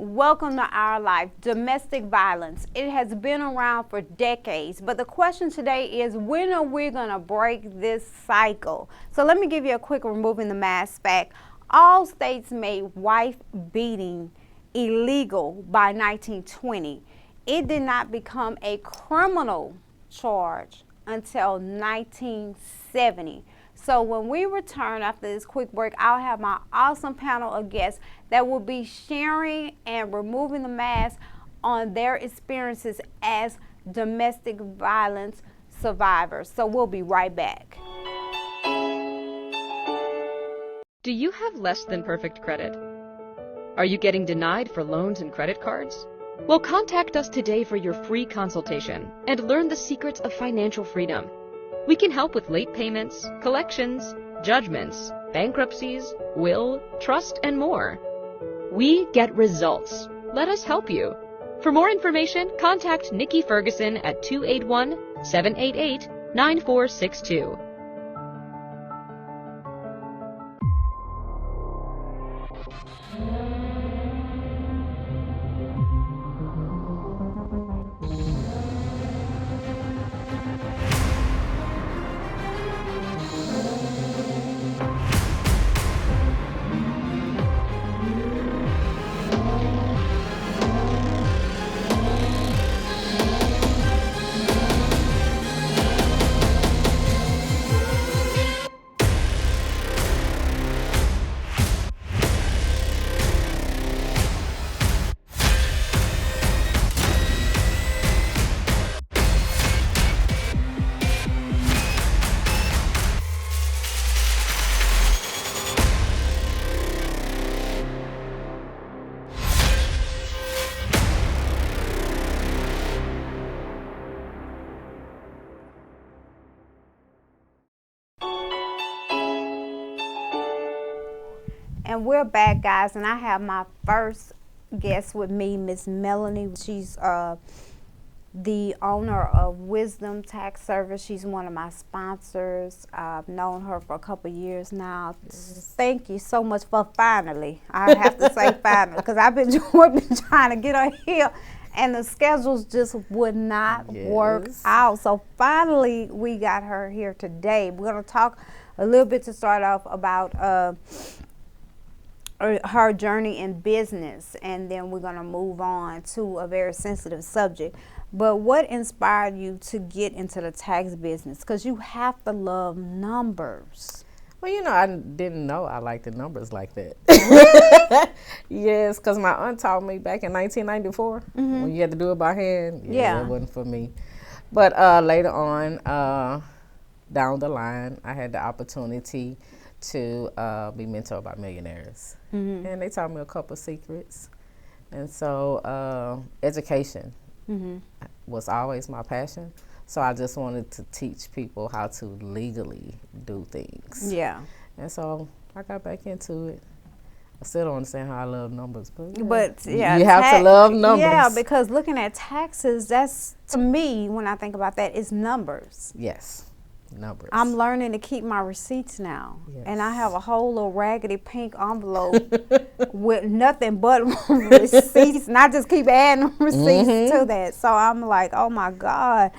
Welcome to Our Life, domestic violence. It has been around for decades, but the question today is, when are we going to break this cycle? So let me give you a quick removing the mask fact. All states made wife beating illegal by 1920. It did not become a criminal charge until 1970. So when we return after this quick break, I'll have my awesome panel of guests that will be sharing and removing the mask on their experiences as domestic violence survivors. So we'll be right back. Do you have less than perfect credit? Are you getting denied for loans and credit cards? Well, contact us today for your free consultation and learn the secrets of financial freedom. We can help with late payments, collections, judgments, bankruptcies, will, trust, and more. We get results. Let us help you. For more information, contact Nikki Ferguson at 281-788-9462. And we're back, guys, and I have my first guest with me, Miss Melanie. She's the owner of Wisdom Tax Service. She's one of my sponsors. I've known her for a couple of years now. Yes. Thank you so much for finally. I have to say finally, because I've been trying to get her here, and the schedules just would not work out. So finally, we got her here today. We're going to talk a little bit to start off about her journey in business, and then we're going to move on to a very sensitive subject. But what inspired you to get into the tax business? Because you have to love numbers. Well, you know, I didn't know I liked the numbers like that. Yes, because my aunt taught me back in 1994 when you had to do it by hand. It wasn't for me. But later on, down the line, I had the opportunity to be mentored by millionaires. And they taught me a couple secrets. And so education was always my passion. So I just wanted to teach people how to legally do things. Yeah. And so I got back into it. I still don't understand how I love numbers, but you have to love numbers. Yeah, because looking at taxes, that's, to me, when I think about that, is numbers. Yes. Numbers. I'm learning to keep my receipts now. Yes. And I have a whole little raggedy pink envelope with nothing but receipts, and I just keep adding receipts to that. So I'm like, oh my God.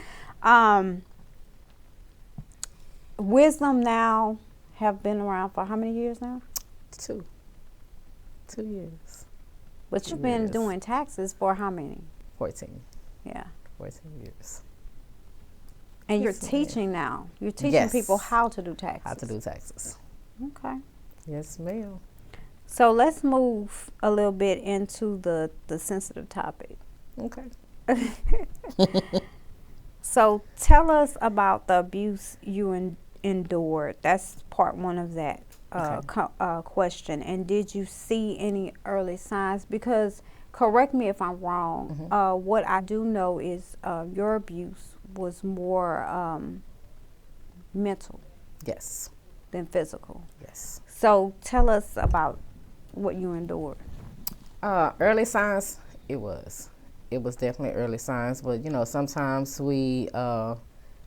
Wisdom now have been around for how many years now? 2 years. But you've been doing taxes for how many? 14. Yeah. 14 years. And you're teaching now. You're teaching people how to do taxes. How to do taxes. Okay. Yes, ma'am. So let's move a little bit into the sensitive topic. Okay. So tell us about the abuse you endured. That's part one of that question. And did you see any early signs? Because, correct me if I'm wrong, what I do know is your abuse was more mental. Yes. Than physical. Yes. So tell us about what you endured. Early signs, it was definitely early signs, but you know, sometimes we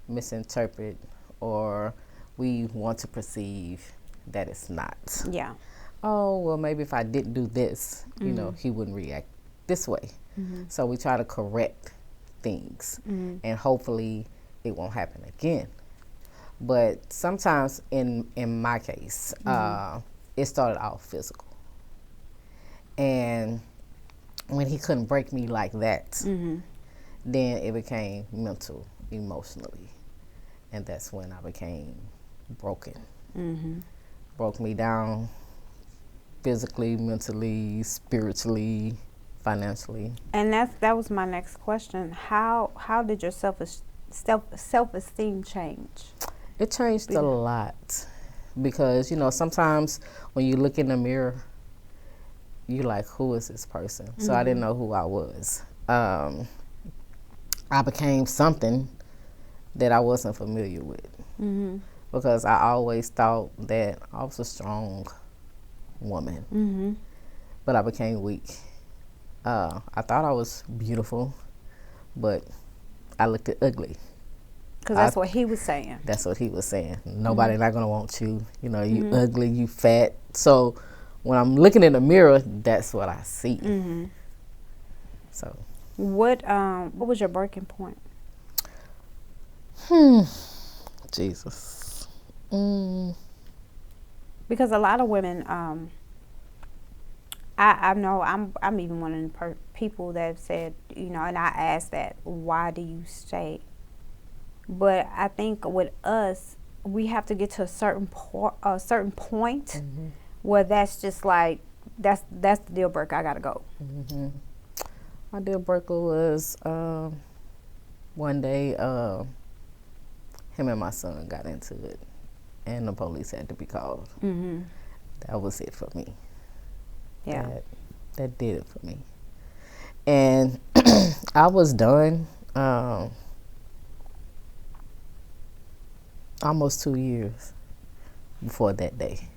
misinterpret, or we want to perceive that it's not. Yeah. Oh, well, maybe if I didn't do this, you know, he wouldn't react this way. So we try to correct things, and hopefully it won't happen again. But sometimes in my case, it started off physical. And when he couldn't break me like that, then it became mental, emotionally. And that's when I became broken. Broke me down physically, mentally, spiritually, financially. And that was my next question. How did your self-esteem change? It changed a lot because, you know, sometimes when you look in the mirror, you like, who is this person? So I didn't know who I was. I became something that I wasn't familiar with because I always thought that I was a strong woman, but I became weak. I thought I was beautiful, but I looked ugly. Because that's what he was saying. That's what he was saying. Nobody not gonna want you. You know, you ugly, you fat. So when I'm looking in the mirror, that's what I see. So what was your breaking point? Jesus. Because a lot of women, I know I'm even one of the people that have said, you know, and I asked that, why do you stay? But I think with us, we have to get to a certain point where that's just like that's the deal breaker. I gotta go. My deal breaker was one day him and my son got into it, and the police had to be called. That was it for me. Yeah, that did it for me. And I was done. Almost 2 years before that day.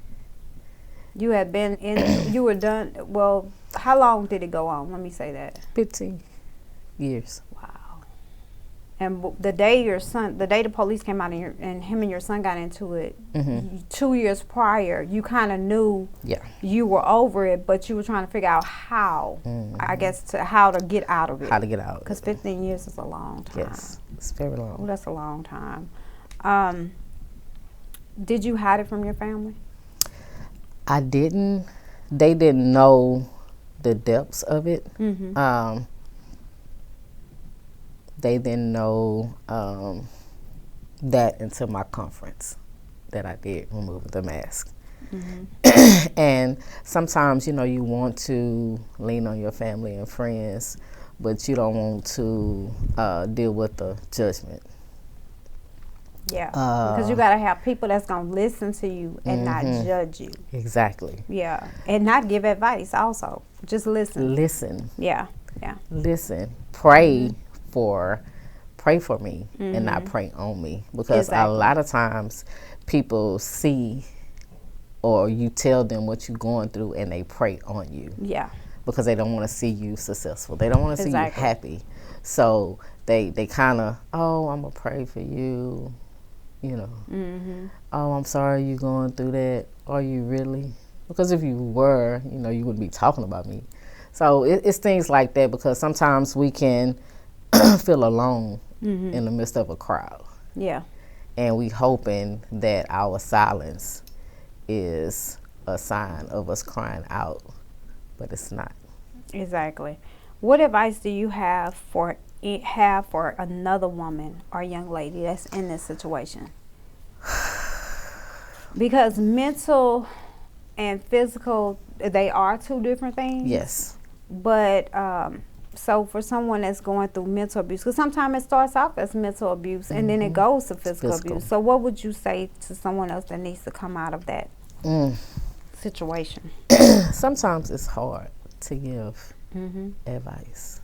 You had been in. You were done. Well, how long did it go on? Let me say that. 15 years. Wow. And the day the police came out and him and your son got into it, 2 years prior, you kind of knew you were over it, but you were trying to figure out how, I guess, how to get out of it. How to get out. Because 15 years is a long time. Yes, it's very long. Well, that's a long time. Did you hide it from your family? I didn't. They didn't know the depths of it. They didn't know that until my conference that I did remove the mask. And sometimes, you know, you want to lean on your family and friends, but you don't want to deal with the judgment. Yeah, because you got to have people that's going to listen to you and not judge you. Exactly. Yeah, and not give advice also. Just listen. Listen. Yeah. Listen. Pray for me and not pray on me. Because a lot of times people see or you tell them what you're going through and they pray on you. Yeah. Because they don't want to see you successful. They don't want to see you happy. So they kind of, oh, I'm going to pray for you. You know, oh, I'm sorry you're going through that. Are you really? Because if you were, you know, you wouldn't be talking about me. So it's things like that, because sometimes we can feel alone in the midst of a crowd. Yeah. And we hoping that our silence is a sign of us crying out, but it's not. Exactly. What advice do you have for another woman or young lady that's in this situation? Because mental and physical, they are two different things. Yes. But so for someone that's going through mental abuse, because sometimes it starts off as mental abuse and then it goes to physical abuse. So what would you say to someone else that needs to come out of that situation? Sometimes it's hard to give advice.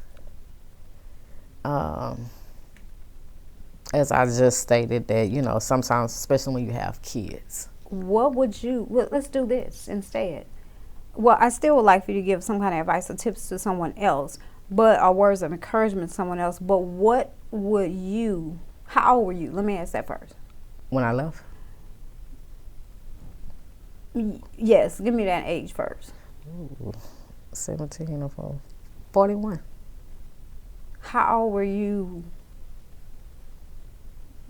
As I just stated, that, you know, sometimes, especially when you have kids. What would you, well, let's do this instead. Well, I still would like for you to give some kind of advice or tips to someone else, or words of encouragement to someone else. But what would you, how old were you? Let me ask that first. When I left? Yes, give me that age first. Ooh, 17 or 4. 41. How old were you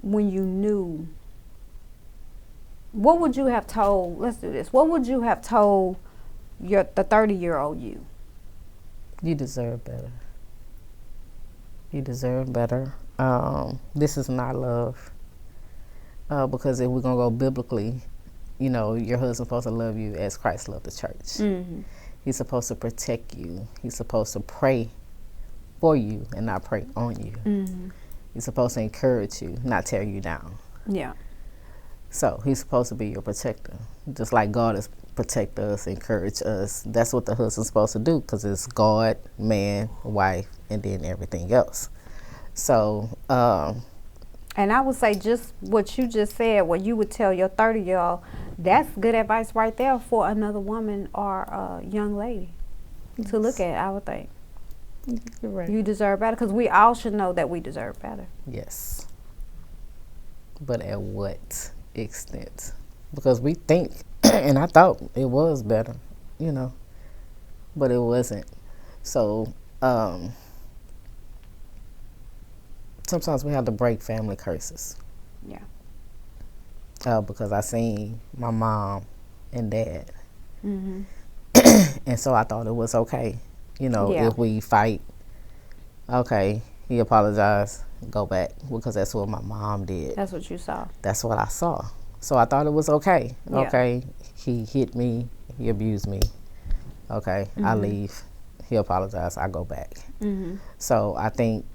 when you knew? What would you have told, let's do this, what would you have told the 30-year-old you? You deserve better. You deserve better. This is not love. Because if we're going to go biblically, you know, your husband's supposed to love you as Christ loved the church. Mm-hmm. He's supposed to protect you. He's supposed to pray for you and not pray on you. Mm-hmm. He's supposed to encourage you, not tear you down. Yeah. So he's supposed to be your protector. Just like God is protect us, encourage us. That's what the husband's supposed to do, because it's God, man, wife, and then everything else. So, and I would say just what you just said, what you would tell your 30-year-old, that's good advice right there for another woman or a young lady to look at, I would think. You're right. You deserve better, because we all should know that we deserve better. Yes. But at what extent? Because we think, and I thought it was better, you know, but it wasn't. So, sometimes we have to break family curses. Yeah. Because I seen my mom and dad. Mm-hmm. And so I thought it was okay. You know, if we fight, okay, he apologized, go back. Because that's what my mom did. That's what you saw. That's what I saw. So I thought it was okay. Yeah. Okay, he hit me, he abused me. Okay, I leave, he apologized, I go back. Mm-hmm. So I think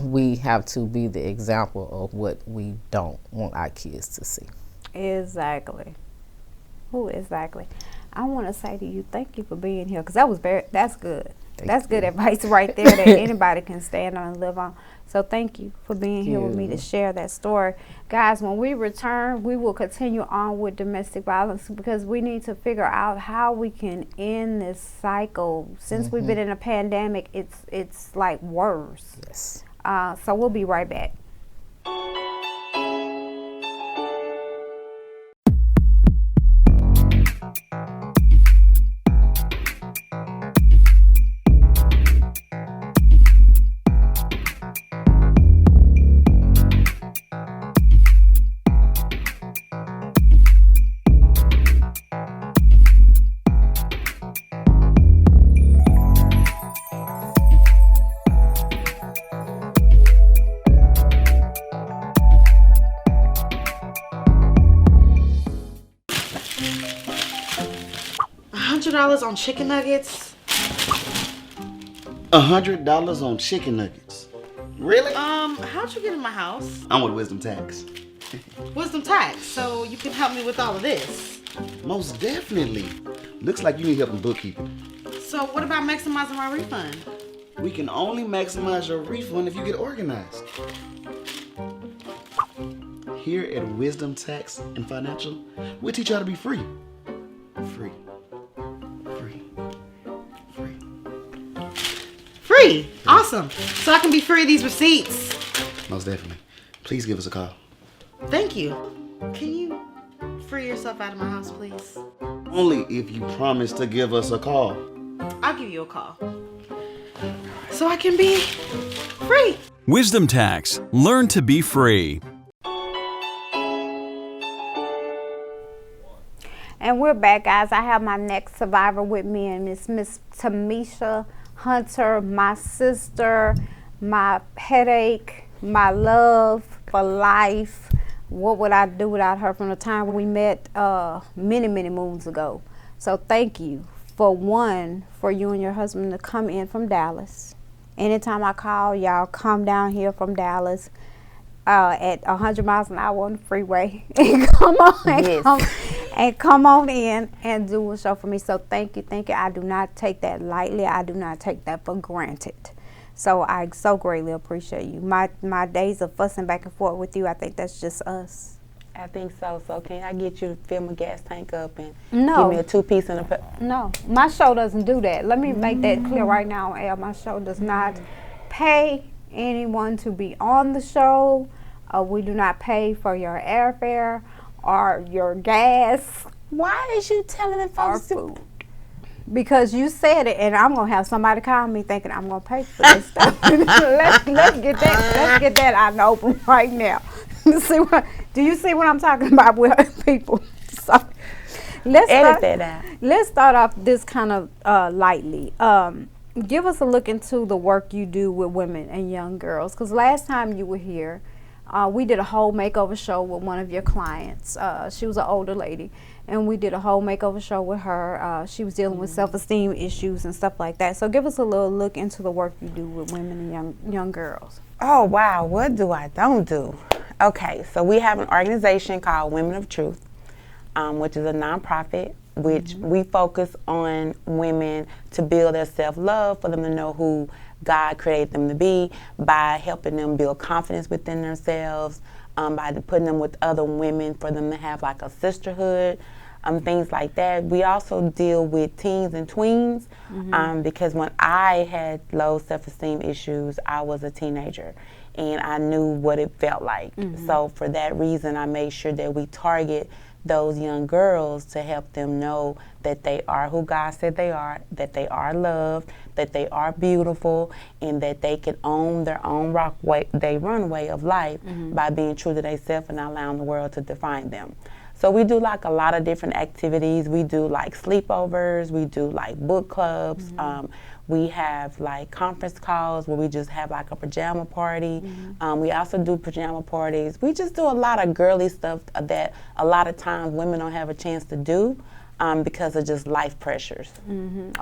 we have to be the example of what we don't want our kids to see. Exactly. Exactly. I want to say to you, thank you for being here, because that's good. That's good advice right there that anybody can stand on and live on. So thank you for being here with me to share that story. Guys, when we return, we will continue on with domestic violence, because we need to figure out how we can end this cycle. Since we've been in a pandemic, it's like worse. Yes. So we'll be right back. $100 on chicken nuggets? $100 on chicken nuggets? Really? How'd you get in my house? I'm with Wisdom Tax. Wisdom Tax, so you can help me with all of this. Most definitely. Looks like you need help in bookkeeping. So what about maximizing my refund? We can only maximize your refund if you get organized. Here at Wisdom Tax and Financial, we teach you how to be free. Free. Free? Awesome. So I can be free of these receipts. Most definitely. Please give us a call. Thank you. Can you free yourself out of my house, please? Only if you promise to give us a call. I'll give you a call. So I can be free. Wisdom Tax. Learn to be free. And we're back, guys. I have my next survivor with me, and it's Miss Tamisha Hunter, my sister, my headache, my love for life. What would I do without her from the time we met many, many moons ago? So thank you for you and your husband to come in from Dallas. Anytime I call, y'all come down here from Dallas at 100 miles an hour on the freeway and come on in and do a show for me. So thank you. I do not take that lightly. I do not take that for granted. So I so greatly appreciate you. My days of fussing back and forth with you, I think that's just us. I think so. So can I get you to fill my gas tank up and No. give me a 2-piece and a... No, my show doesn't do that. Let me make that clear right now, Elle. My show does not pay anyone to be on the show. We do not pay for your airfare or your gas Why is you telling the or folks food. Because you said it, and I'm gonna have somebody call me thinking I'm gonna pay for this stuff. let's get that out in the open right now. Do you see what I'm talking about with people? So Edit that out. let's start off this kind of lightly. Give us a look into the work you do with women and young girls. Because last time you were here, we did a whole makeover show with one of your clients. She was an older lady, and we did a whole makeover show with her. She was dealing with self-esteem issues and stuff like that. So give us a little look into the work you do with women and young girls. Oh, wow. What do I don't do? Okay, so we have an organization called Women of Truth, which is a nonprofit, which we focus on women to build their self-love, for them to know who God created them to be, by helping them build confidence within themselves, by putting them with other women, for them to have like a sisterhood, things like that. We also deal with teens and tweens, because when I had low self-esteem issues, I was a teenager, and I knew what it felt like. So for that reason, I made sure that we target those young girls to help them know that they are who God said they are, that they are loved, that they are beautiful, and that they can own their own runway of life by being true to themselves and not allowing the world to define them. So we do like a lot of different activities. We do like sleepovers, we do like book clubs, we have like conference calls where we just have like a pajama party. We also do pajama parties. We just do a lot of girly stuff that a lot of times women don't have a chance to do because of just life pressures.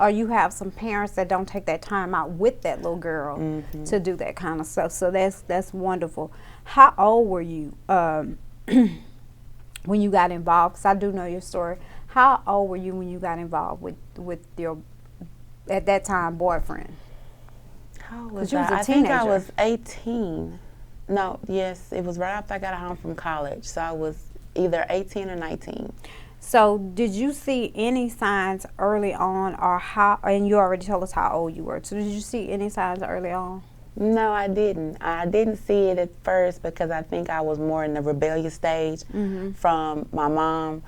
Or you have some parents that don't take that time out with that little girl to do that kind of stuff. So that's wonderful. How old were you when you got involved? Because I do know your story. How old were you when you got involved with your, at that time, boyfriend? How old was you was a I? I think I teenager. was 18. No, yes, it was right after I got home from college. So I was either 18 or 19. So did you see any signs early on, or how, and you already told us how old you were, so did you see any signs early on? No, I didn't. I didn't see it at first because I think I was more in the rebellious stage from my mom,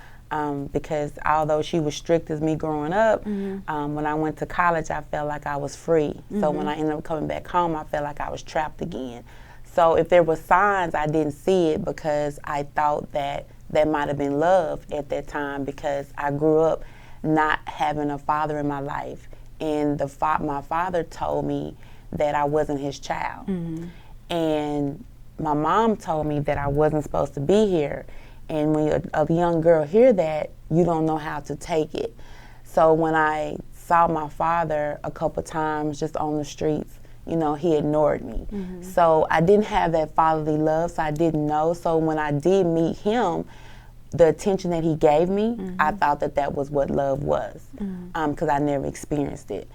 because although she was strict as me growing up, when I went to college, I felt like I was free. So when I ended up coming back home, I felt like I was trapped again. So if there were signs, I didn't see it because I thought that might have been love at that time, because I grew up not having a father in my life. And my father told me that I wasn't his child. And my mom told me that I wasn't supposed to be here. And when a young girl hear that, you don't know how to take it. So when I saw my father a couple times just on the streets, you know, he ignored me. So I didn't have that fatherly love, so I didn't know. So when I did meet him, the attention that he gave me, I thought that was what love was, because I never experienced it.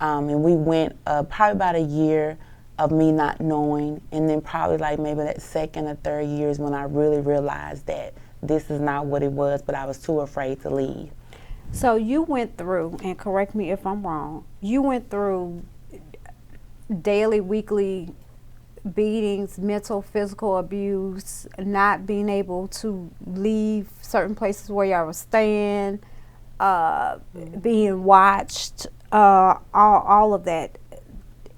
And we went probably about a year of me not knowing, and then probably like maybe that second or third year is when I really realized that this is not what it was, but I was too afraid to leave. So you went through, and correct me if I'm wrong, you went through daily, weekly beatings, mental, physical abuse, not being able to leave certain places where y'all were staying, being watched, all of that.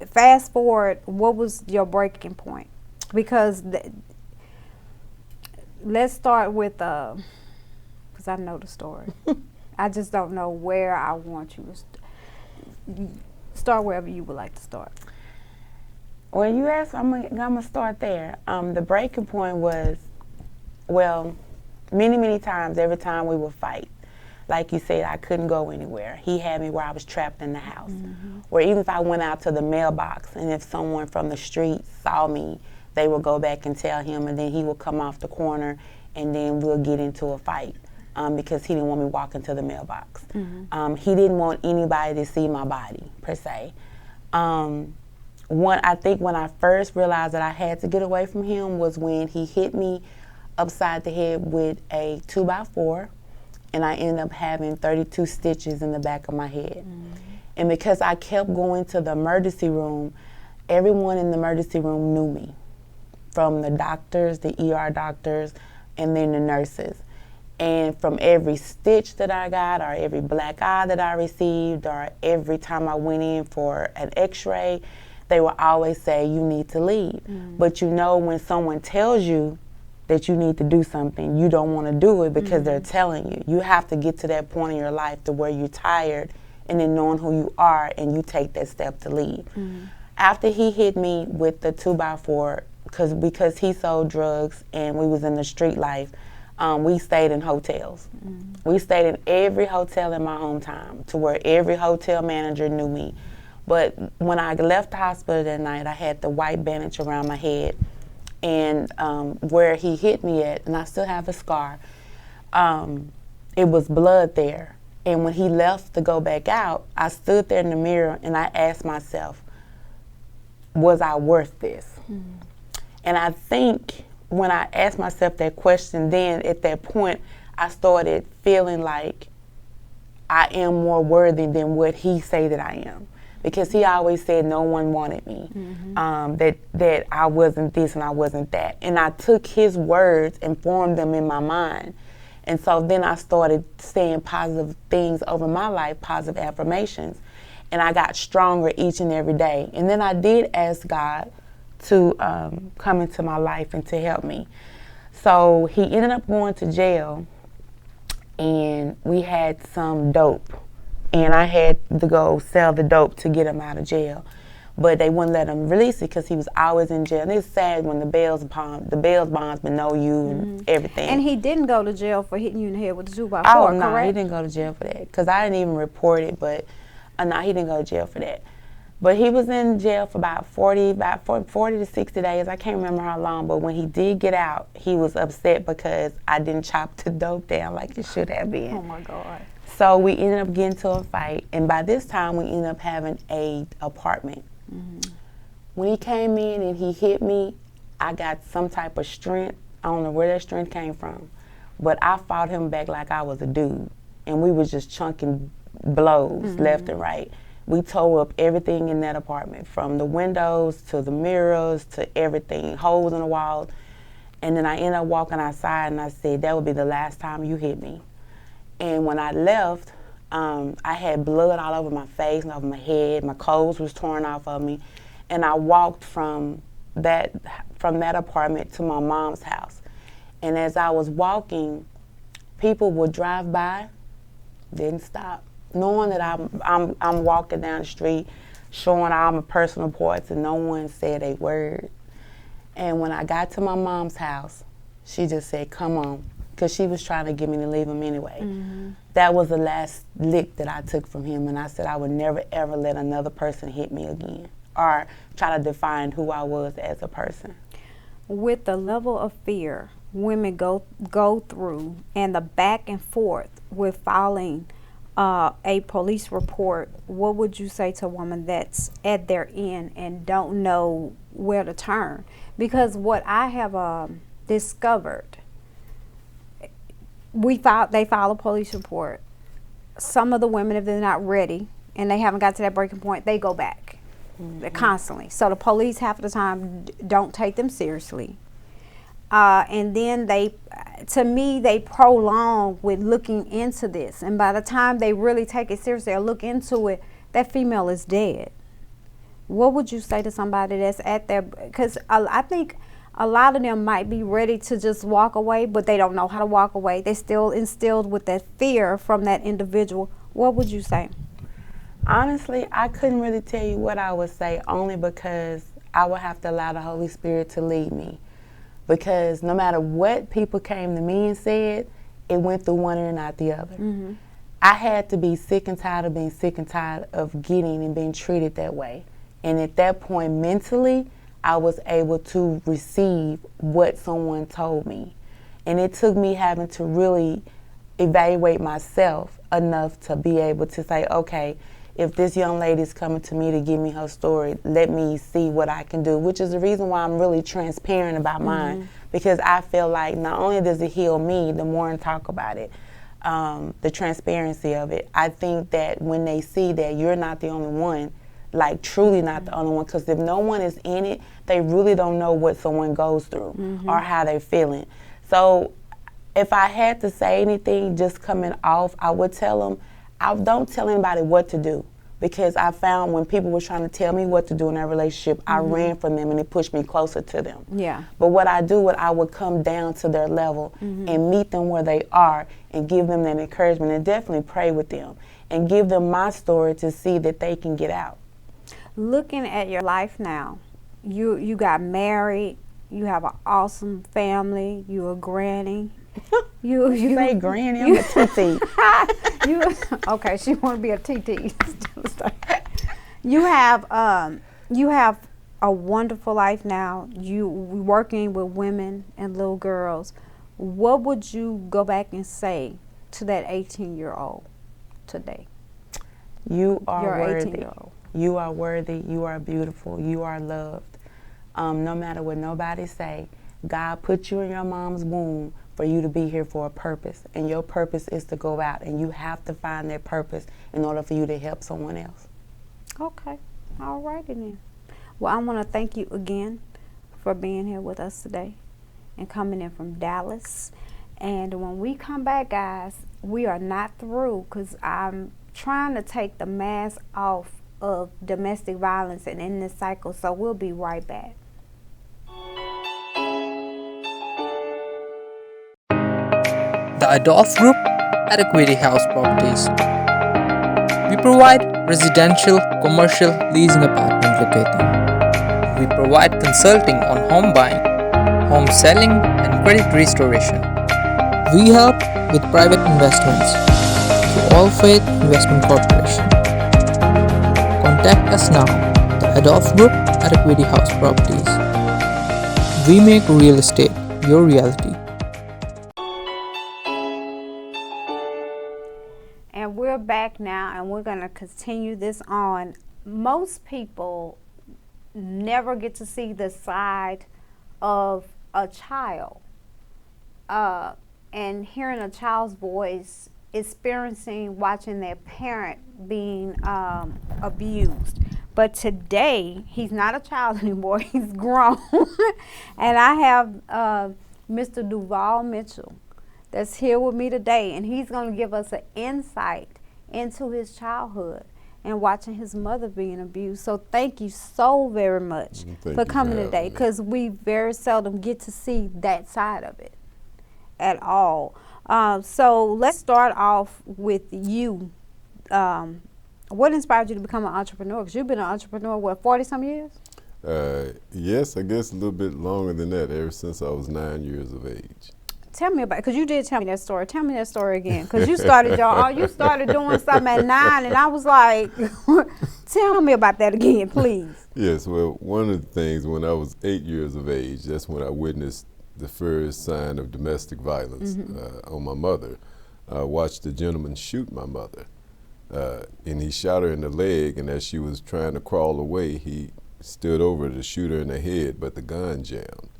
Fast forward, what was your breaking point? Because let's start with, because I know the story. I just don't know where I want you to start wherever you would like to start. When you ask, I'm gonna start there. The breaking point was, well, many times, every time we would fight. Like you said, I couldn't go anywhere. He had me where I was trapped in the house. Where even if I went out to the mailbox, and if someone from the street saw me, they would go back and tell him, and then he would come off the corner, and then we'll get into a fight, because he didn't want me walking to the mailbox. He didn't want anybody to see my body, per se. I think when I first realized that I had to get away from him was when he hit me upside the head with a 2x4, and I ended up having 32 stitches in the back of my head. And because I kept going to the emergency room, everyone in the emergency room knew me, from the doctors, the ER doctors, and then the nurses. And from every stitch that I got, or every black eye that I received, or every time I went in for an x-ray, they would always say, you need to leave. But you know, when someone tells you that you need to do something, you don't want to do it because they're telling you. You have to get to that point in your life to where you're tired and then knowing who you are, and you take that step to leave. After he hit me with the 2x4, because he sold drugs and we was in the street life, we stayed in hotels. We stayed in every hotel in my hometown, to where every hotel manager knew me. But when I left the hospital that night, I had the white bandage around my head, and where he hit me at, and I still have a scar, it was blood there. And when he left to go back out, I stood there in the mirror and I asked myself, was I worth this? And I think when I asked myself that question, then at that point, I started feeling like I am more worthy than what he say that I am. Because he always said no one wanted me, that I wasn't this and I wasn't that. And I took his words and formed them in my mind. And so then I started saying positive things over my life, positive affirmations. And I got stronger each and every day. And then I did ask God to come into my life and to help me. So he ended up going to jail, and we had some dope. And I had to go sell the dope to get him out of jail. But they wouldn't let him release it because he was always in jail. And it's sad when the bail bondsmen know you and everything. And he didn't go to jail for hitting you in the head with the 2x4, oh, no, correct? he didn't go to jail for that. Because I didn't even report it, but no, he didn't go to jail for that. But he was in jail for about 40 to 60 days. I can't remember how long, but when he did get out, he was upset because I didn't chop the dope down like it should have been. Oh, my God. So we ended up getting to a fight, and by this time we ended up having an apartment. When he came in and he hit me, I got some type of strength. I don't know where that strength came from, but I fought him back like I was a dude, and we was just chunking blows left and right. We tore up everything in that apartment, from the windows to the mirrors to everything, holes in the wall. And then I ended up walking outside, and I said, that would be the last time you hit me. And when I left, I had blood all over my face and over my head. My clothes was torn off of me. And I walked from that apartment to my mom's house. And as I was walking, people would drive by, didn't stop, knowing that I'm walking down the street, showing all my personal parts, and no one said a word. And when I got to my mom's house, she just said, come on, because she was trying to get me to leave him anyway. That was the last lick that I took from him, and I said I would never, ever let another person hit me again or try to define who I was as a person. With the level of fear women go through and the back and forth with filing a police report, what would you say to a woman that's at their end and don't know where to turn? Because what I have discovered, they file a police report. Some of the women, if they're not ready and they haven't got to that breaking point, they go back constantly. So the police half of the time don't take them seriously. And then to me, they prolong with looking into this. And by the time they really take it seriously or look into it, that female is dead. What would you say to somebody that's at their, because I think a lot of them might be ready to just walk away, but they don't know how to walk away. They're still instilled with that fear from that individual. What would you say? Honestly, I couldn't really tell you what I would say, only because I would have to allow the Holy Spirit to lead me. Because no matter what people came to me and said, it went through one ear and not the other. I had to be sick and tired of being sick and tired of getting and being treated that way. And at that point, mentally, I was able to receive what someone told me. And it took me having to really evaluate myself enough to be able to say, okay, if this young lady's coming to me to give me her story, let me see what I can do, which is the reason why I'm really transparent about mine, because I feel like not only does it heal me, the more I talk about it, the transparency of it, I think that when they see that you're not the only one, like truly not the only one, because if no one is in it, they really don't know what someone goes through or how they're feeling. So if I had to say anything just coming off, I would tell them, don't tell anybody what to do. Because I found when people were trying to tell me what to do in that relationship, I ran from them and it pushed me closer to them. Yeah. But what I do, I would come down to their level and meet them where they are and give them that encouragement and definitely pray with them and give them my story to see that they can get out. Looking at your life now, you got married, you have an awesome family, you're a granny. You say granny, I'm a TT. Okay, she want to be a TT. You have a wonderful life now. You working with women and little girls. What would you go back and say to that 18-year-old today? You are worthy. 18-year-old. You are worthy. You are beautiful. You are loved. No matter what nobody say, God put you in your mom's womb for you to be here for a purpose, and your purpose is to go out, and you have to find that purpose in order for you to help someone else. Okay, all righty then. Well, I want to thank you again for being here with us today and coming in from Dallas. And when we come back, guys, we are not through, because I'm trying to take the mask off of domestic violence and in this cycle, so we'll be right back. The Adolph Group at Equity House Properties. We provide residential, commercial, leasing apartment locating. We provide consulting on home buying, home selling, and credit restoration. We help with private investments through All Faith Investment Corporation. Contact us now, the Adolph Group at Equity House Properties. We make real estate your reality. And we're back now, and we're going to continue this on. Most people never get to see the side of a child, and hearing a child's voice, watching their parent being abused. But today, he's not a child anymore, he's grown. And I have Mr. Duval Mitchell that's here with me today, and he's going to give us an insight into his childhood and watching his mother being abused. So thank you so very much for coming today, because we very seldom get to see that side of it at all. So let's start off with you. What inspired you to become an entrepreneur? Because you've been an entrepreneur, what, 40-some years? Yes, I guess a little bit longer than that, ever since I was 9 years of age. Tell me about it, because you did tell me that story. Tell me that story again, because you started doing something at 9, and I was like, tell me about that again, please. Yes, well, one of the things, when I was 8 years of age, that's when I witnessed the first sign of domestic violence on my mother. I watched the gentleman shoot my mother, and he shot her in the leg, and as she was trying to crawl away, he stood over to shoot her in the head, but the gun jammed.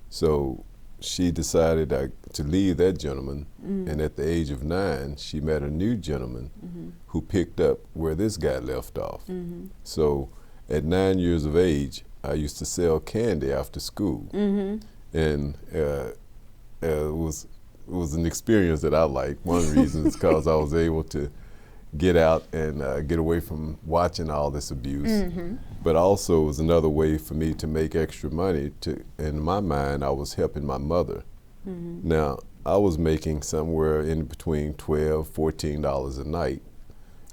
So she decided to leave that gentleman, and at the age of 9, she met a new gentleman who picked up where this guy left off. So at 9 years of age, I used to sell candy after school, and it was an experience that I liked. One of the reasons is because I was able to get out and get away from watching all this abuse. But also it was another way for me to make extra money. In my mind, I was helping my mother. Now, I was making somewhere in between $12, $14 a night.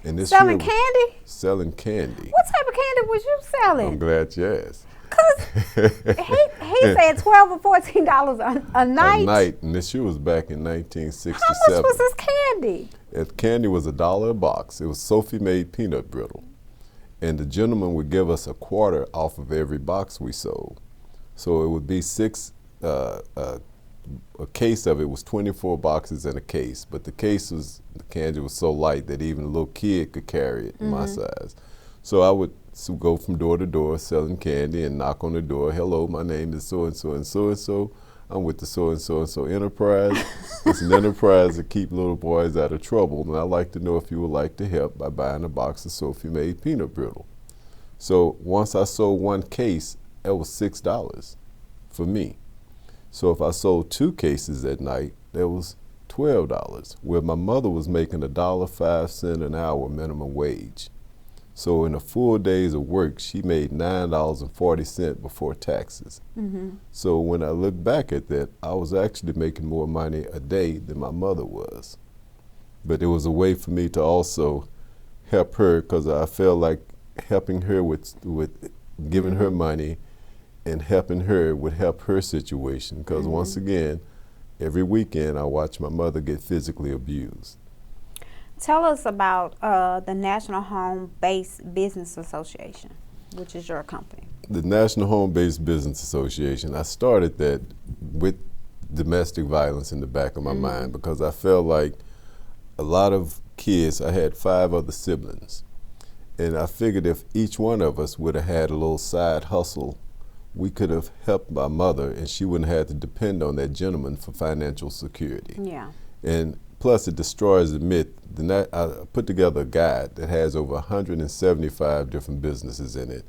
And this selling candy? Selling candy. What type of candy was you selling? I'm glad you asked. Because he said $12 or $14 a night. A night, and this year was back in 1967. How much was this candy? Candy was $1 a box. It was Sophie-made peanut brittle. And the gentleman would give us a quarter off of every box we sold. So it would be a case of it was 24 boxes in a case, but the candy was so light that even a little kid could carry it my size. So I would go from door to door selling candy and knock on the door. Hello, my name is so-and-so and so-and-so. I'm with the so-and-so enterprise. It's an enterprise to keep little boys out of trouble, and I'd like to know if you would like to help by buying a box of Sophie-made peanut brittle. So once I sold one case, that was $6 for me. So if I sold 2 cases at night, there was $12, where my mother was making $1.05 an hour minimum wage. So in a full days of work, she made $9.40 before taxes. So when I look back at that, I was actually making more money a day than my mother was. But it was a way for me to also help her, because I felt like helping her with giving her money and helping her would help her situation. Because once again, every weekend I watch my mother get physically abused. Tell us about the National Home-Based Business Association, which is your company. The National Home-Based Business Association, I started that with domestic violence in the back of my mind, because I felt like a lot of kids, I had 5 other siblings, and I figured if each one of us would have had a little side hustle, we could have helped my mother, and she wouldn't have to depend on that gentleman for financial security. Yeah. And plus, it destroys the myth. I put together a guide that has over 175 different businesses in it.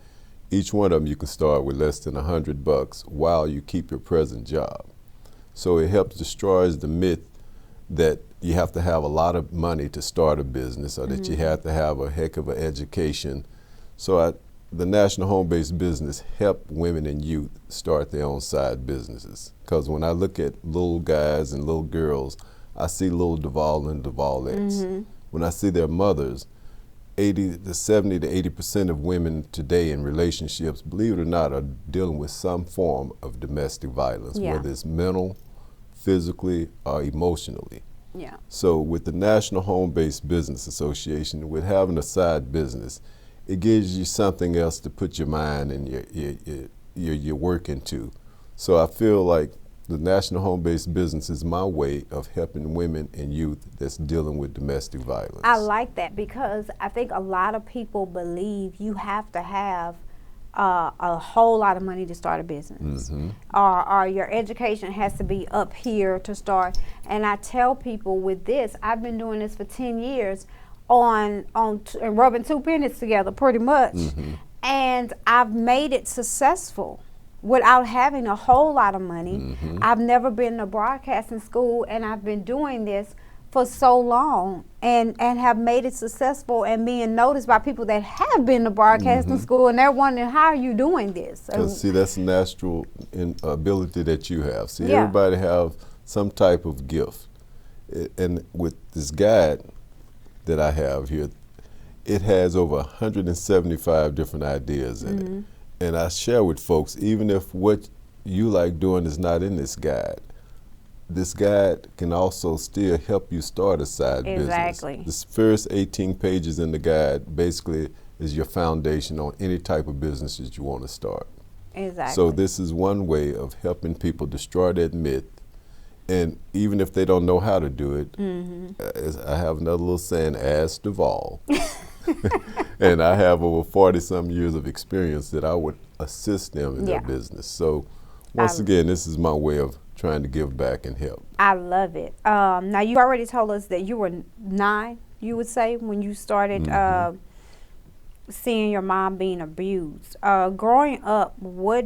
Each one of them you can start with less than $100 while you keep your present job. So it helps destroys the myth that you have to have a lot of money to start a business, or that you have to have a heck of an education. So the National Home-Based Business help women and youth start their own side businesses. Because when I look at little guys and little girls, I see little Duval and Duvalettes. When I see their mothers, 70 to 80% of women today in relationships, believe it or not, are dealing with some form of domestic violence, whether it's mental, physically, or emotionally. Yeah. So with the National Home-Based Business Association, with having a side business, it gives you something else to put your mind and your work into. So I feel like the National Home-Based Business is my way of helping women and youth that's dealing with domestic violence. I like that, because I think a lot of people believe you have to have a whole lot of money to start a business, or your education has to be up here to start. And I tell people with this, I've been doing this for 10 years on rubbing 2 pennies together pretty much, and I've made it successful without having a whole lot of money. I've never been to broadcasting school, and I've been doing this for so long, and have made it successful, and being noticed by people that have been to broadcasting school, and they're wondering, how are you doing this? See, that's a natural ability that you have. See, everybody have some type of gift. And with this guide that I have here, it has over 175 different ideas in it. And I share with folks, even if what you like doing is not in this guide can also still help you start a side business. The first 18 pages in the guide basically is your foundation on any type of business that you want to start. So this is one way of helping people destroy that myth. And even if they don't know how to do it, I have another little saying, ask Duval. And I have over 40-some years of experience that I would assist them in their business. So once again, this is my way of trying to give back and help. I love it. Now, you already told us that you were 9, you would say, when you started seeing your mom being abused. Growing up, what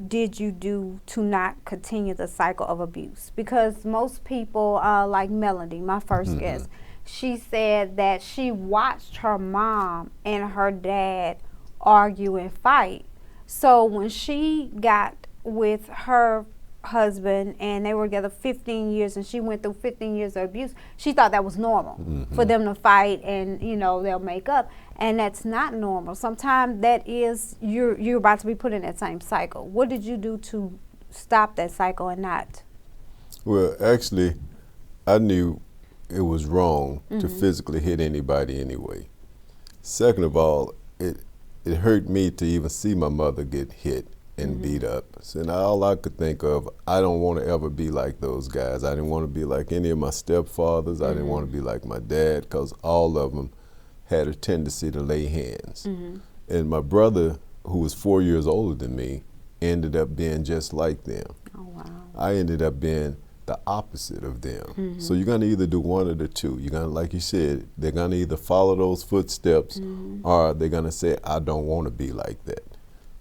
did you do to not continue the cycle of abuse? Because most people, like Melody, my first guest, she said that she watched her mom and her dad argue and fight. So when she got with her husband and they were together 15 years and she went through 15 years of abuse, she thought that was normal for them to fight and, you know, they'll make up. And that's not normal. Sometimes that is, you're about to be put in that same cycle. What did you do to stop that cycle and not? Well, actually, I knew it was wrong to physically hit anybody anyway. Second of all, it hurt me to even see my mother get hit and beat up. So now all I could think of, I don't want to ever be like those guys. I didn't want to be like any of my stepfathers. I didn't want to be like my dad, because all of them had a tendency to lay hands. And my brother, who was 4 years older than me, ended up being just like them. Oh, wow. I ended up being the opposite of them. So you're going to either do one of the two. You're going to, like you said, they're going to either follow those footsteps or they're going to say, I don't want to be like that.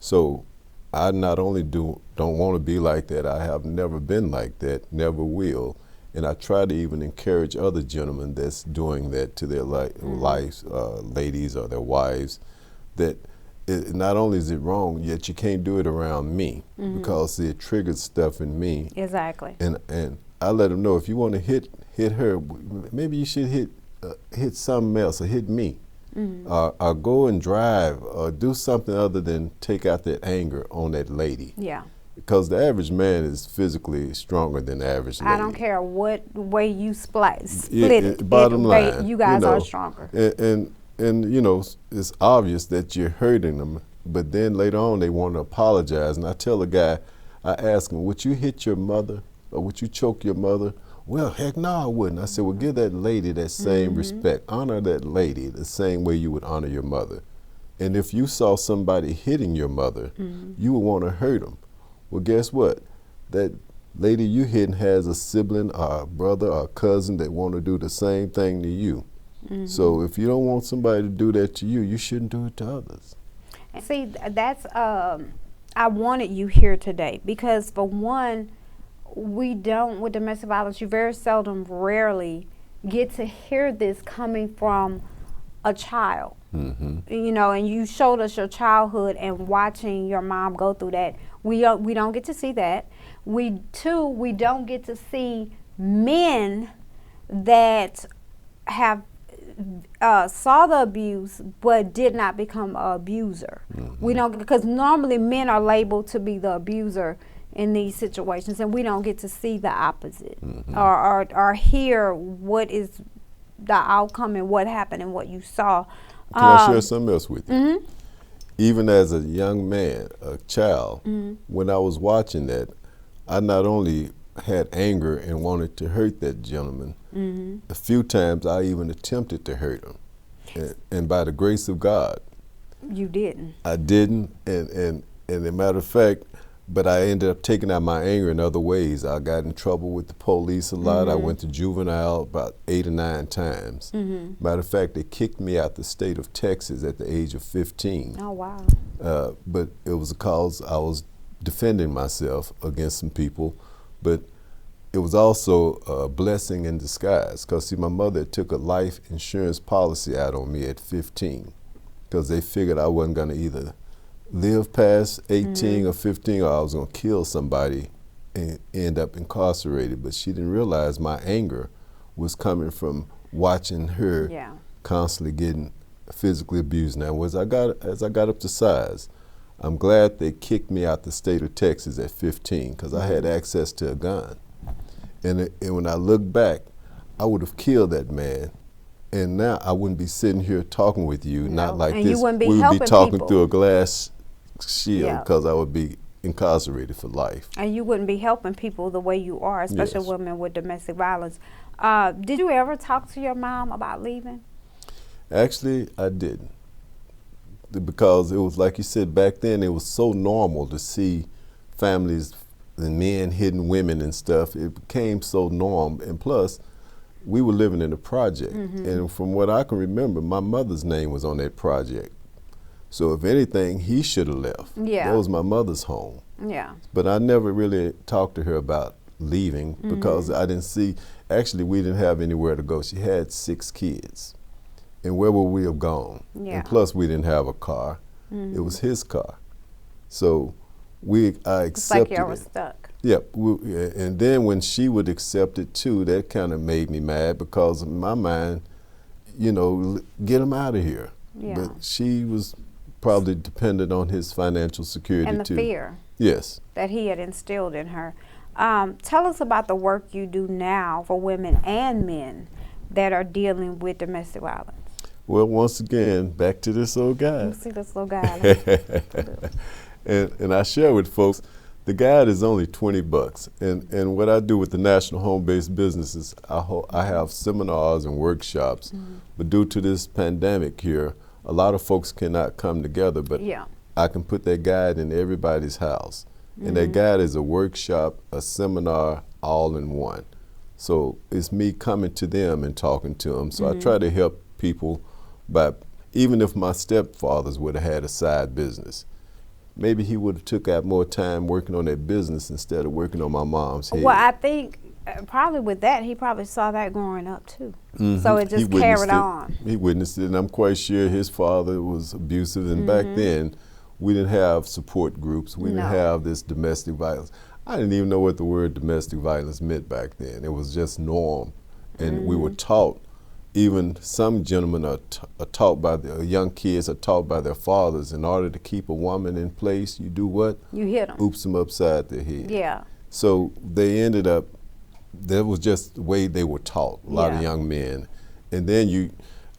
So I not only don't want to be like that, I have never been like that, never will. And I try to even encourage other gentlemen that's doing that to their lives, ladies or their wives, that not only is it wrong, yet you can't do it around me because it triggers stuff in me. Exactly. And I let them know, if you want to hit her, maybe you should hit something else or hit me. Or go and drive or do something other than take out that anger on that lady. Yeah. Because the average man is physically stronger than the average lady. I don't care what way you split it. Bottom line, you guys are stronger. And you know, it's obvious that you're hurting them, but then later on they want to apologize. And I tell the guy, I ask him, would you hit your mother or would you choke your mother? Well, heck no, I wouldn't. I said, well, give that lady that same respect. Honor that lady the same way you would honor your mother. And if you saw somebody hitting your mother, you would want to hurt them. Well, guess what? That lady you hitting has a sibling or a brother or a cousin that want to do the same thing to you. So if you don't want somebody to do that to you, you shouldn't do it to others. See, that's, I wanted you here today because, for one, we don't, with domestic violence, you very seldom, rarely get to hear this coming from a child. You know, and you showed us your childhood and watching your mom go through that. We don't get to see that. We don't get to see men that have saw the abuse but did not become an abuser. We don't, because normally men are labeled to be the abuser in these situations, and we don't get to see the opposite or hear what is the outcome and what happened and what you saw. Can I share something else with you? Even as a young man, a child, when I was watching that, I not only had anger and wanted to hurt that gentleman, a few times I even attempted to hurt him. And by the grace of God, you didn't. I didn't, and as a matter of fact, but I ended up taking out my anger in other ways. I got in trouble with the police a lot. I went to juvenile about 8 or 9 times. Matter of fact, they kicked me out the state of Texas at the age of 15. Oh, wow. But it was because I was defending myself against some people. But it was also a blessing in disguise, because see, my mother took a life insurance policy out on me at 15 because they figured I wasn't going to either live past 18 or 15, or I was going to kill somebody and end up incarcerated. But she didn't realize my anger was coming from watching her constantly getting physically abused. Now, as I got up to size, I'm glad they kicked me out the state of Texas at 15 because I had access to a gun. And when I look back, I would have killed that man. And now I wouldn't be sitting here talking with you, not like and this. You wouldn't be we would be talking people through a glass shield because I would be incarcerated for life. And you wouldn't be helping people the way you are, especially women with domestic violence. Did you ever talk to your mom about leaving? Actually, I didn't. Because it was like you said, back then it was so normal to see families and men hitting women and stuff. It became so norm. And plus, we were living in a project. And from what I can remember, my mother's name was on that project. So if anything, he should have left. That was my mother's home. But I never really talked to her about leaving because I didn't see, actually we didn't have anywhere to go. She had 6 kids. And where would we have gone? And plus we didn't have a car. It was his car. So I accepted it's like you were stuck. Yep. And then when she would accept it too, that kind of made me mad because in my mind, you know, get him out of here. But she was probably dependent on his financial security and the too. fear that he had instilled in her. Tell us about the work you do now for women and men that are dealing with domestic violence. Well, once again, back to this old guy. You see this little guy. and I share with folks, the guide is only $20. And what I do with the National Home-Based Businesses, I have seminars and workshops. But due to this pandemic here, a lot of folks cannot come together, but I can put that guide in everybody's house. And that guide is a workshop, a seminar, all in one. So it's me coming to them and talking to them. So I try to help people by, even if my stepfathers would have had a side business, maybe he would have took out more time working on that business instead of working on my mom's head. Well, I think probably with that, he probably saw that growing up too. Mm-hmm. So it just carried on. He witnessed it, and I'm quite sure his father was abusive. And back then, we didn't have support groups. We didn't have this domestic violence. I didn't even know what the word domestic violence meant back then. It was just norm, and we were taught. Even some gentlemen are taught by the young kids are taught by their fathers. In order to keep a woman in place, you do what? You hit them. Oops them upside their head. Yeah. So they ended up. That was just the way they were taught. A lot of young men, and then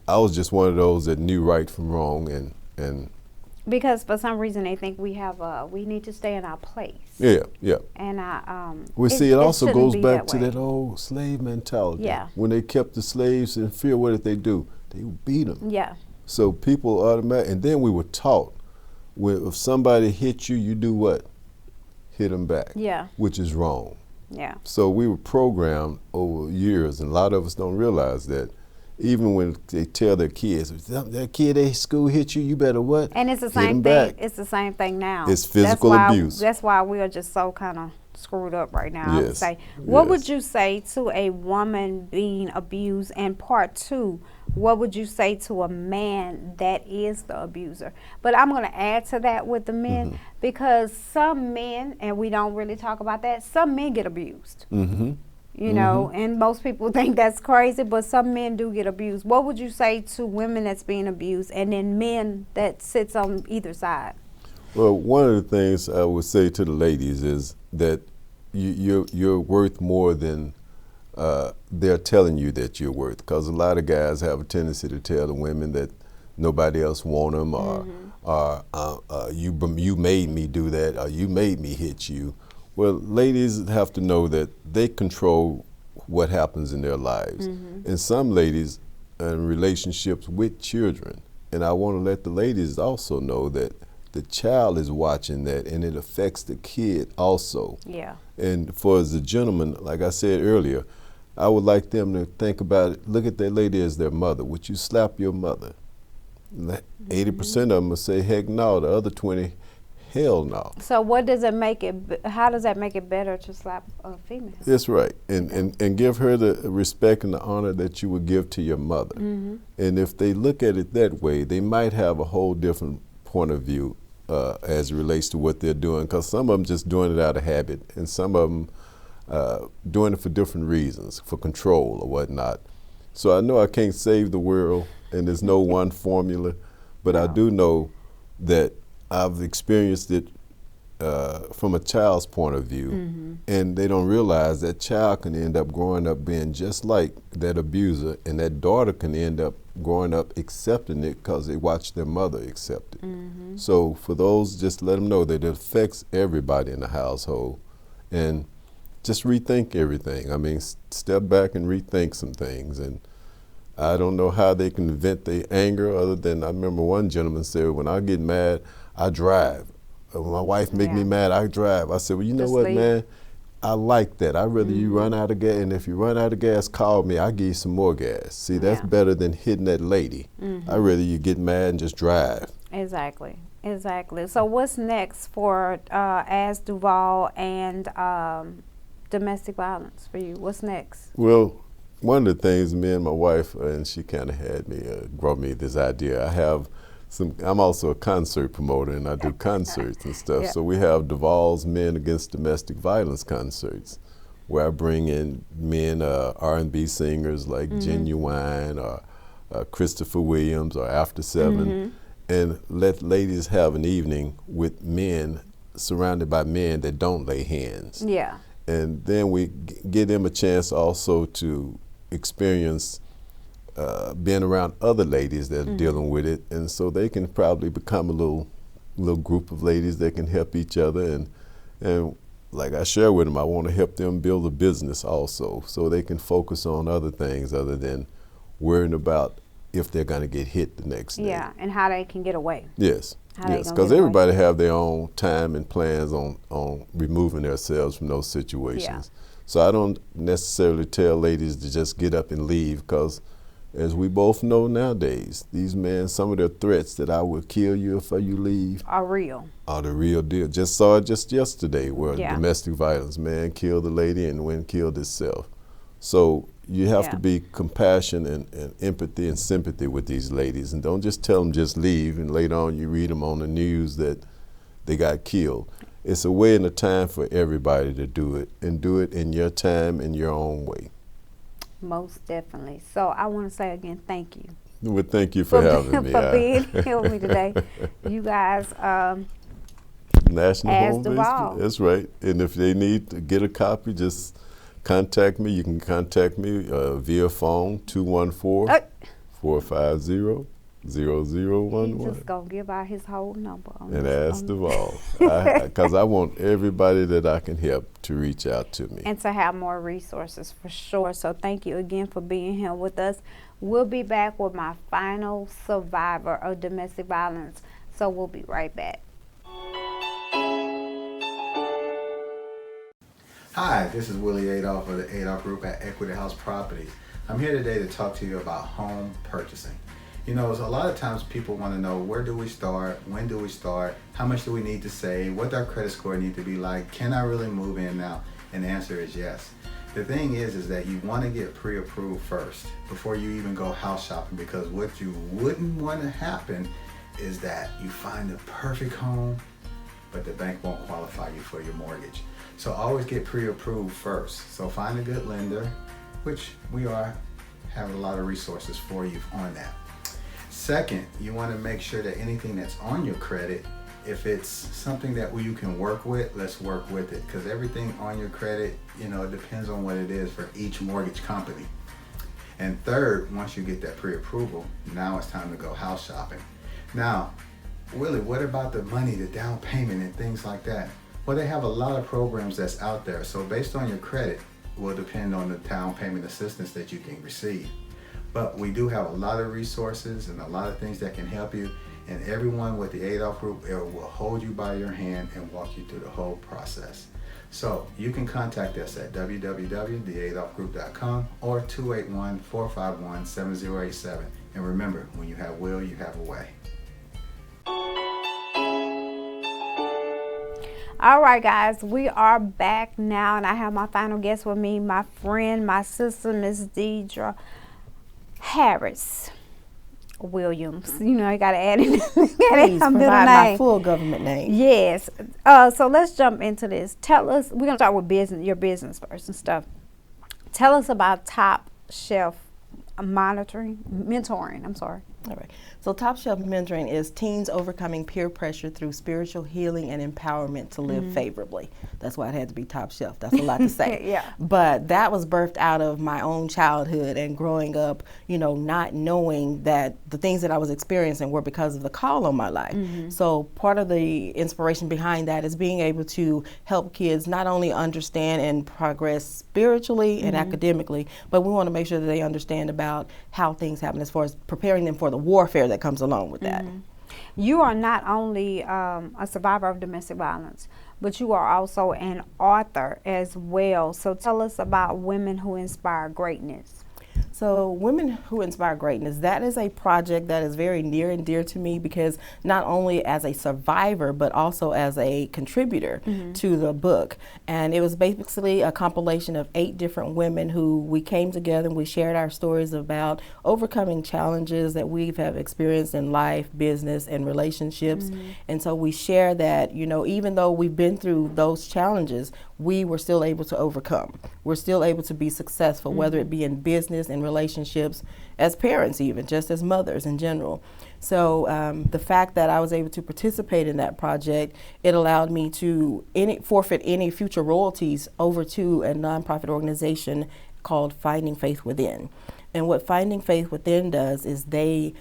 I was just one of those that knew right from wrong, and. Because for some reason they think we need to stay in our place. Yeah. And it also goes back to that old slave mentality. Yeah. When they kept the slaves in fear, what did they do? They beat them. Yeah. So people automatically, and then we were taught, if somebody hit you, you do what? Hit them back. Yeah. Which is wrong. Yeah. So we were programmed over years, and a lot of us don't realize that. Even when they tell their kids, that kid at school hit you, you better what? And it's the same thing. It's the same thing now. It's physical abuse. That's why we are just so kind of screwed up right now. Yes. I would say. What would you say to a woman being abused? And part two, what would you say to a man that is the abuser? But I'm going to add to that with the men, because some men, and we don't really talk about that, some men get abused. You know, and most people think that's crazy, but some men do get abused. What would you say to women that's being abused, and then men that sits on either side? Well, one of the things I would say to the ladies is that you're worth more than they're telling you that you're worth. Because a lot of guys have a tendency to tell the women that nobody else want them, or you made me do that, or you made me hit you. Well, ladies have to know that they control what happens in their lives. And some ladies in relationships with children. And I want to let the ladies also know that the child is watching that, and it affects the kid also. Yeah. And for as a gentleman, like I said earlier, I would like them to think about it, look at that lady as their mother. Would you slap your mother? 80% of them will say, heck no. The other 20, hell no. So what does it make it, how does that make it better to slap a female? That's right. And give her the respect and the honor that you would give to your mother. And if they look at it that way, they might have a whole different point of view as it relates to what they're doing, because some of them just doing it out of habit, and some of them doing it for different reasons, for control or whatnot. So I know I can't save the world, and there's no one formula, but I do know that I've experienced it from a child's point of view, and they don't realize that child can end up growing up being just like that abuser, and that daughter can end up growing up accepting it because they watch their mother accept it. So for those, just let them know that it affects everybody in the household, and just rethink everything. I mean, step back and rethink some things. And I don't know how they can vent their anger, other than I remember one gentleman said, when I get mad, I drive. When my wife make me mad, I drive. I said, well, you know what, man? I like that. I'd rather you run out of gas, and if you run out of gas, call me. I'll give you some more gas. See, that's better than hitting that lady. I'd rather you get mad and just drive. Exactly. So what's next for As Duval and domestic violence for you? What's next? Well, one of the things, me and my wife, and she kind of had me, brought me this idea. I'm also a concert promoter, and I do concerts and stuff. So we have Duval's Men Against Domestic Violence concerts, where I bring in men, R&B singers like Genuine or Christopher Williams or After Seven, and let ladies have an evening with men, surrounded by men that don't lay hands. Yeah. And then we give them a chance also to experience being around other ladies that are dealing with it, and so they can probably become a little group of ladies that can help each other. And like I share with them, I want to help them build a business also, so they can focus on other things other than worrying about if they're going to get hit the next day. Yeah, and how they can get away. Yes, because everybody have their own time and plans on removing themselves from those situations. So I don't necessarily tell ladies to just get up and leave, because as we both know nowadays, these men, some of their threats that I will kill you if you leave are real. Are the real deal. Just saw it just yesterday where domestic violence, man killed the lady and went and killed himself. So you have to be compassion and empathy and sympathy with these ladies, and don't just tell them just leave and later on you read them on the news that they got killed. It's a way and a time for everybody to do it, and do it in your time, in your own way. Most definitely. So I want to say again, thank you. Well, thank you for having me. For being here with me today. You guys, National as Home the Base. ball. That's right. And if they need to get a copy, just contact me. You can contact me via phone, 214-450-0011. He's just going to give out his whole number. And ask Duval. Because I want everybody that I can help to reach out to me. And to have more resources for sure. So thank you again for being here with us. We'll be back with my final survivor of domestic violence. So we'll be right back. Hi, this is Willie Adolph of the Adolph Group at Equity House Properties. I'm here today to talk to you about home purchasing. You know, a lot of times people want to know, where do we start? When do we start? How much do we need to save? What does our credit score need to be like? Can I really move in now? And the answer is yes. The thing is that you want to get pre-approved first before you even go house shopping, because what you wouldn't want to happen is that you find the perfect home, but the bank won't qualify you for your mortgage. So always get pre-approved first. So find a good lender, which we have a lot of resources for you on that. Second, you want to make sure that anything that's on your credit, if it's something that you can work with, let's work with it, because everything on your credit, you know, it depends on what it is for each mortgage company. And third, once you get that pre-approval, now it's time to go house shopping. Now, Willie, what about the money, the down payment and things like that? Well, they have a lot of programs that's out there. So based on your credit will depend on the down payment assistance that you can receive. But we do have a lot of resources and a lot of things that can help you. And everyone with the Adolph Group will hold you by your hand and walk you through the whole process. So you can contact us at www.theadolphgroup.com or 281-451-7087. And remember, when you have will, you have a way. All right, guys, we are back now, and I have my final guest with me, my friend, my sister, Miss Deidre Harris Williams. You know, you got to add in Please provide my full government name. Yes. So let's jump into this. Tell us, we're going to start with business, your business first and stuff. Tell us about Top Shelf mentoring. I'm sorry. All right. So Top Shelf Mentoring is teens overcoming peer pressure through spiritual healing and empowerment to live favorably. That's why it had to be Top Shelf. That's a lot to say. Yeah. But that was birthed out of my own childhood and growing up, you know, not knowing that the things that I was experiencing were because of the call on my life. So part of the inspiration behind that is being able to help kids not only understand and progress spiritually and academically, but we want to make sure that they understand about how things happen as far as preparing them for the warfare that comes along with that. You are not only a survivor of domestic violence, but you are also an author as well. So tell us about Women Who Inspire Greatness. So Women Who Inspire Greatness, that is a project that is very near and dear to me, because not only as a survivor, but also as a contributor to the book. And it was basically a compilation of 8 different women who we came together and we shared our stories about overcoming challenges that we have experienced in life, business, and relationships. And so we share that, you know, even though we've been through those challenges, we were still able to overcome. We're still able to be successful, whether it be in business and relationships, as parents even, just as mothers in general. So the fact that I was able to participate in that project, it allowed me to forfeit any future royalties over to a nonprofit organization called Finding Faith Within. And what Finding Faith Within does is they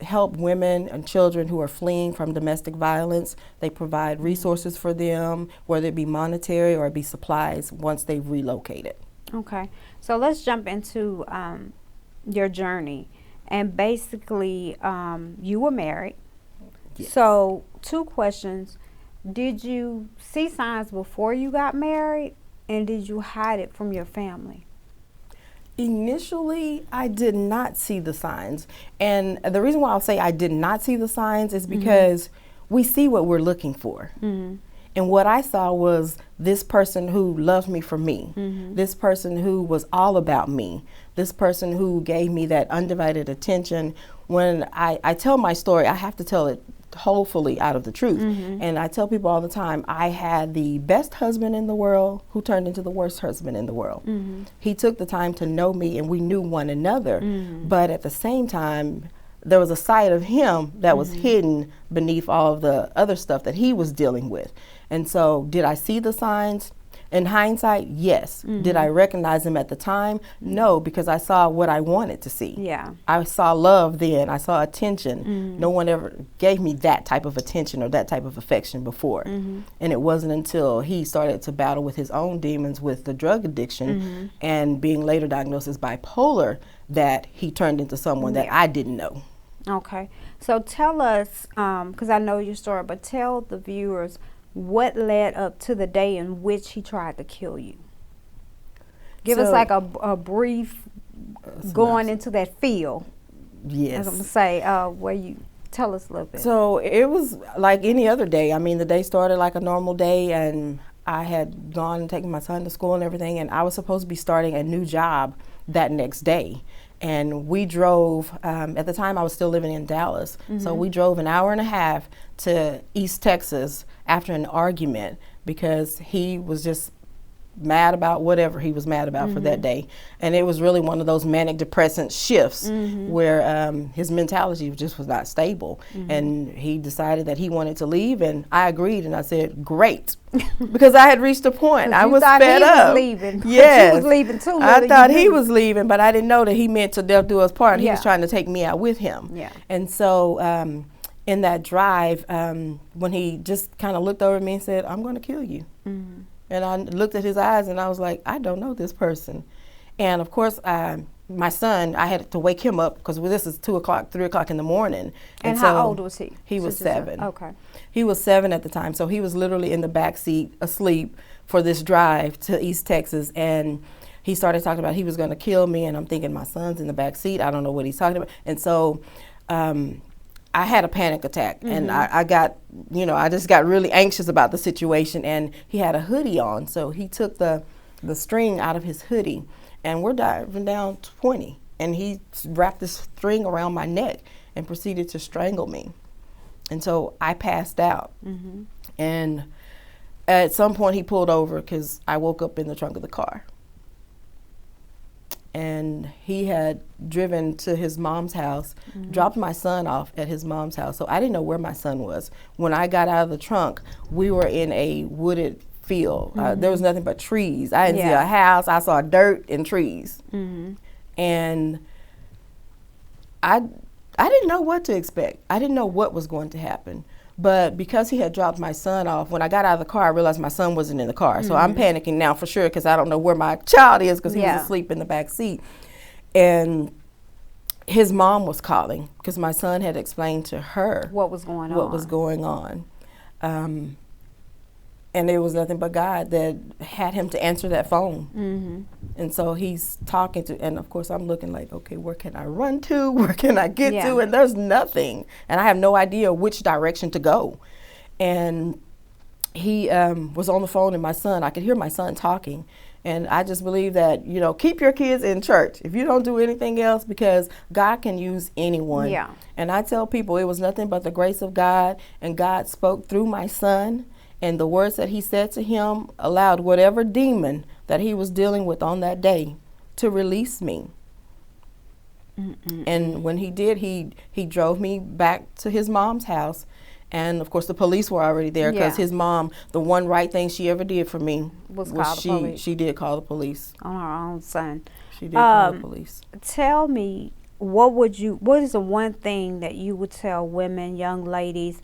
help women and children who are fleeing from domestic violence. They provide resources for them, whether it be monetary or it be supplies, once they've relocated. Okay, so let's jump into your journey. And basically, you were married. Yes. So 2 questions. Did you see signs before you got married, and did you hide it from your family? Initially, I did not see the signs. And the reason why I'll say I did not see the signs is because we see what we're looking for. And what I saw was this person who loved me for me, this person who was all about me, this person who gave me that undivided attention. When I tell my story, I have to tell it wholly out of the truth. And I tell people all the time, I had the best husband in the world who turned into the worst husband in the world. He took the time to know me and we knew one another, but at the same time, there was a side of him that was hidden beneath all of the other stuff that he was dealing with. And so did I see the signs? In hindsight, yes. Did I recognize them at the time? No, because I saw what I wanted to see. Yeah. I saw love then. I saw attention. No one ever gave me that type of attention or that type of affection before. And it wasn't until he started to battle with his own demons with the drug addiction and being later diagnosed as bipolar that he turned into someone that I didn't know. Okay. So tell us, because I know your story, but tell the viewers what led up to the day in which he tried to kill you. Give us like a brief going into that field. Yes. I'm going to say, where you tell us a little bit. So it was like any other day. I mean, the day started like a normal day, and I had gone and taken my son to school and everything, and I was supposed to be starting a new job that next day. And we drove, at the time I was still living in Dallas, so we drove an hour and a half to East Texas after an argument because he was just mad about whatever he was mad about for that day. And it was really one of those manic depressant shifts where his mentality just was not stable. And he decided that he wanted to leave, and I agreed, and I said, great. Because I had reached a point. I was fed up. Leaving. Yes. She was leaving too. I thought he was leaving, but I didn't know that he meant to death do us part. He Yeah. was trying to take me out with him. Yeah. And so in that drive, when he just kind of looked over at me and said, I'm going to kill you. And I looked at his eyes and I was like, I don't know this person. And of course, my son, I had to wake him up because this is 2 o'clock, 3 o'clock in the morning. And how old was he? He was 7. Okay. He was 7 at the time. So he was literally in the back seat asleep for this drive to East Texas. And he started talking about he was going to kill me. And I'm thinking, my son's in the back seat. I don't know what he's talking about. And so I had a panic attack, and I got, I just got really anxious about the situation. And he had a hoodie on, so he took the string out of his hoodie, and we're driving down 20, and he wrapped this string around my neck and proceeded to strangle me. And so I passed out, and at some point he pulled over because I woke up in the trunk of the car. And he had driven to his mom's house, dropped my son off at his mom's house. So I didn't know where my son was. When I got out of the trunk, we were in a wooded field. There was nothing but trees. I didn't see a house. I saw dirt and trees. And I didn't know what to expect. I didn't know what was going to happen. But because he had dropped my son off, when I got out of the car, I realized my son wasn't in the car. So I'm panicking now for sure because I don't know where my child is because he was asleep in the back seat. And his mom was calling because my son had explained to her what was going on. And it was nothing but God that had him to answer that phone. And so he's talking to, and of course I'm looking like, okay, where can I run to? Where can I get to? And there's nothing. And I have no idea which direction to go. And he was on the phone, and my son, I could hear my son talking. And I just believe that, keep your kids in church if you don't do anything else, because God can use anyone. Yeah. And I tell people it was nothing but the grace of God, and God spoke through my son. And the words that he said to him allowed whatever demon that he was dealing with on that day to release me. And when he did, he drove me back to his mom's house. And of course the police were already there because his mom, the one right thing she ever did for me was call the police. She did call the police. On her own son. She did call the police. Tell me, what is the one thing that you would tell women, young ladies,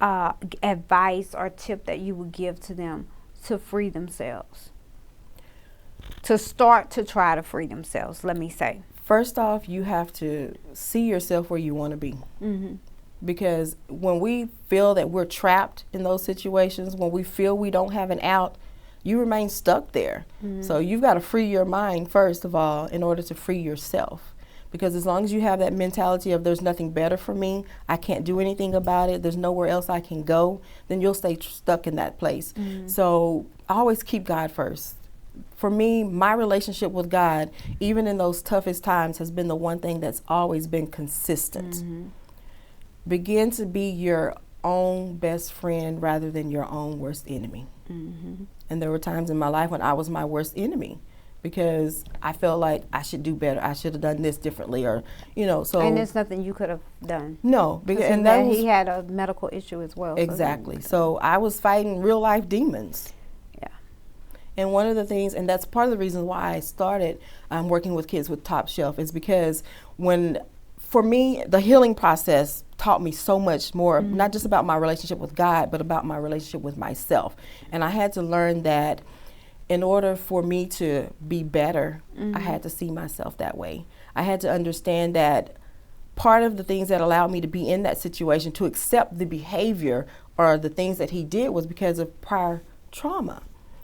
advice or tip that you would give to them to free themselves, to start to try to free themselves, let me say? First off, you have to see yourself where you want to be. Because when we feel that we're trapped in those situations, when we feel we don't have an out, you remain stuck there. So you've got to free your mind first of all in order to free yourself. Because as long as you have that mentality of there's nothing better for me, I can't do anything about it, there's nowhere else I can go, then you'll stay stuck in that place. So always keep God first. For me, my relationship with God, even in those toughest times, has been the one thing that's always been consistent. Begin to be your own best friend rather than your own worst enemy. And there were times in my life when I was my worst enemy, because I felt like I should do better. I should have done this differently, or so. And there's nothing you could have done. No, because he had a medical issue as well. Exactly. So I was fighting real life demons. Yeah. And one of the things, and that's part of the reason why I started working with kids with Top Shelf, is because for me, the healing process taught me so much more, not just about my relationship with God, but about my relationship with myself. And I had to learn that in order for me to be better, I had to see myself that way. I had to understand that part of the things that allowed me to be in that situation, to accept the behavior or the things that he did, was because of prior trauma.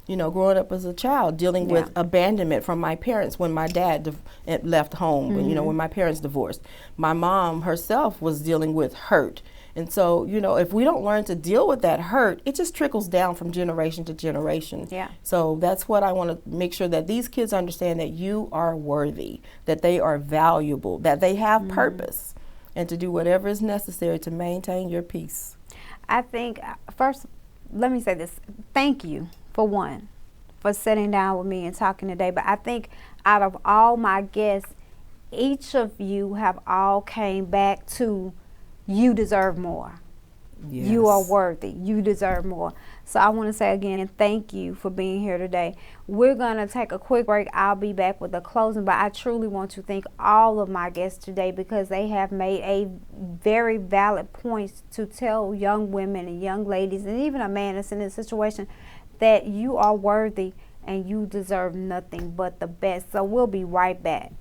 Growing up as a child, dealing with abandonment from my parents when my dad left home, when my parents divorced. My mom herself was dealing with hurt. And so, if we don't learn to deal with that hurt, it just trickles down from generation to generation. Yeah. So that's what I want to make sure that these kids understand, that you are worthy, that they are valuable, that they have purpose, and to do whatever is necessary to maintain your peace. I think, first, let me say this. Thank you, for one, for sitting down with me and talking today. But I think out of all my guests, each of you have all came back to, you deserve more. Yes. You are worthy. You deserve more. So I want to say again, thank you for being here today. We're going to take a quick break. I'll be back with a closing, but I truly want to thank all of my guests today, because they have made a very valid point to tell young women and young ladies, and even a man that's in this situation, that you are worthy and you deserve nothing but the best. So we'll be right back.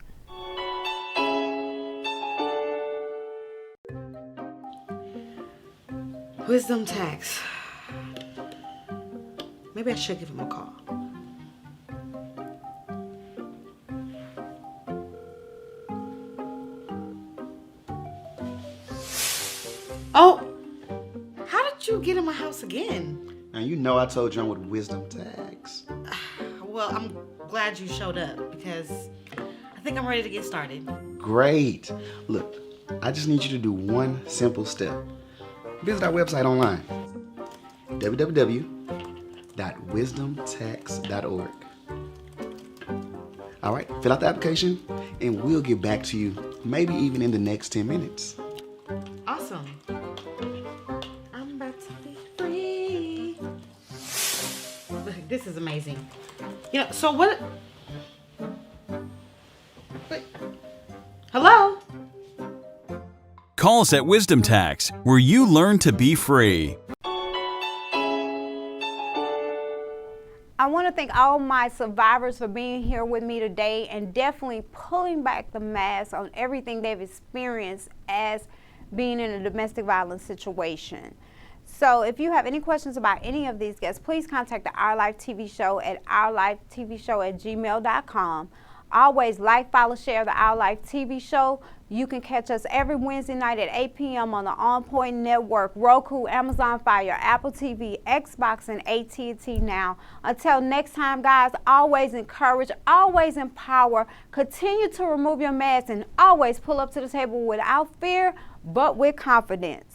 Wisdom Tax. Maybe I should give him a call. Oh, how did you get in my house again? Now, you know I told you I'm with Wisdom Tax. Well, I'm glad you showed up, because I think I'm ready to get started. Great. Look, I just need you to do one simple step. Visit our website online, www.wisdomtax.org. All right, fill out the application, and we'll get back to you, maybe even in the next 10 minutes. Awesome. I'm about to be free. Look, this is amazing. So what? Wait. Hello? Call us at Wisdom Tax, where you learn to be free. I want to thank all my survivors for being here with me today, and definitely pulling back the mask on everything they've experienced as being in a domestic violence situation. So if you have any questions about any of these guests, please contact the Our Life TV Show at ourlifetvshow@gmail.com. Always like, follow, share the Our Life TV Show. You can catch us every Wednesday night at 8 p.m. on the OnPoint Network, Roku, Amazon Fire, Apple TV, Xbox, and AT&T Now. Until next time, guys, always encourage, always empower, continue to remove your mask, and always pull up to the table without fear, but with confidence.